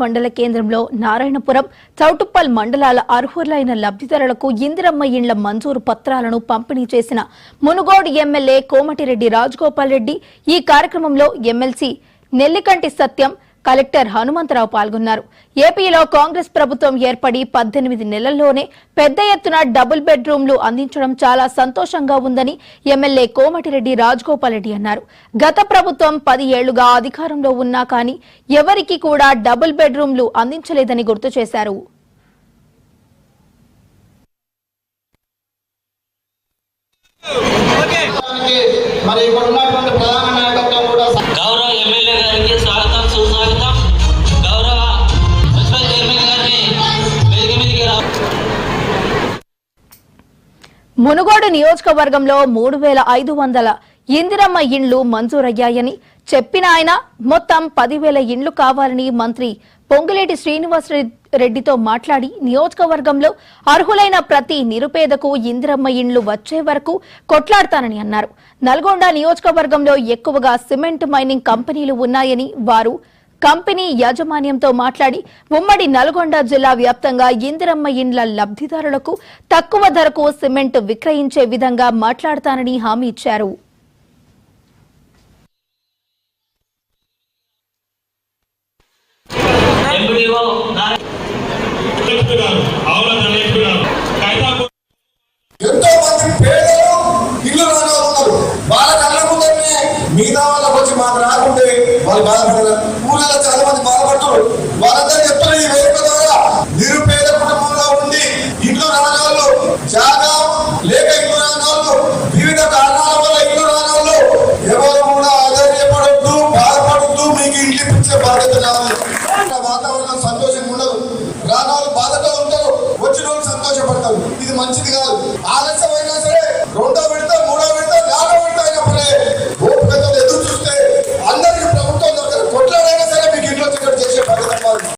మండల కేంద్రంలో నారాయణపురం చౌటుప్పల్ మండలాల అర్హులైన లబ్ధిదారులకు ఇందిరమ్మ ఇండ్ల మంజూరు పత్రాలను పంపిణీ చేసిన మునుగోడు ఎమ్మెల్యే కోమటిరెడ్డి రాజగోపాల్ రెడ్డి ఈ కార్యక్రమంలో ఎమ్మెల్సీ నెల్లికంటి సత్యం కలెక్టర్ హనుమంతరావు పాల్గొన్నారు. ఏపీలో కాంగ్రెస్ ప్రభుత్వం ఏర్పడి 18 నెలల్లోనే పెద్ద ఎత్తున డబుల్ బెడ్రూమ్లు అందించడం చాలా సంతోషంగా ఉందని ఎమ్మెల్యే కోమటిరెడ్డి రాజగోపాల్ రెడ్డి అన్నారు. గత ప్రభుత్వం 10 ఏళ్లుగా అధికారంలో ఉన్నా కానీ ఎవరికి కూడా డబుల్ బెడ్రూమ్లు అందించలేదని గుర్తు చేశారు. మునుగోడు నియోజకవర్గంలో 3500 ఇందిరమ్మ ఇండ్లు మంజూరయ్యాయని చెప్పిన ఆయన మొత్తం 10,000 ఇండ్లు కావాలని మంత్రి పొంగులేటి శ్రీనివాసరెడ్డితో మాట్లాడి నియోజకవర్గంలో అర్హులైన ప్రతి నిరుపేదకు ఇందిరమ్మ ఇండ్లు వచ్చే వరకు కొట్లాడతానని అన్నారు. నల్గొండ నియోజకవర్గంలో ఎక్కువగా సిమెంట్ మైనింగ్ కంపెనీలు ఉన్నాయని వారు కంపెనీ యాజమాన్యంతో మాట్లాడి ఉమ్మడి నల్గొండ జిల్లా వ్యాప్తంగా ఇందిరమ్మ ఇండ్ల లబ్ధిదారులకు తక్కువ ధరకు సిమెంట్ విక్రయించే విధంగా మాట్లాడతానని హామీ ఇచ్చారు. మిగతా వాళ్ళకి వచ్చి మాకు రాకుంటే వాళ్ళు బాధపడరు. ఊళ్ళలో చాలా మంది బాధపడుతున్నారు. వాళ్ళందరూ చెప్తున్నారు ఈ వేదిక ద్వారా నిరుపేద కుటుంబంలో ఉండి ఇల్లు రాని వాళ్ళు, జాగా లేక ఇల్లు రాని వాళ్ళు, వివిధ కారణాల వల్ల ఇల్లు రాని వాళ్ళు ఎవరు కూడా ఆశ్చర్యపడద్దు, బాధపడద్దు. మీకు ఇంటి ఇచ్చే బాధ్యత కావాలి. వాతావరణం సంతోషంగా ఉండదు. రాని వాళ్ళు బాధతో ఉంటారు, వచ్చిన వాళ్ళు సంతోషపడతారు. ఇది మంచిది కాదు. ఆలస్యమైనా సరే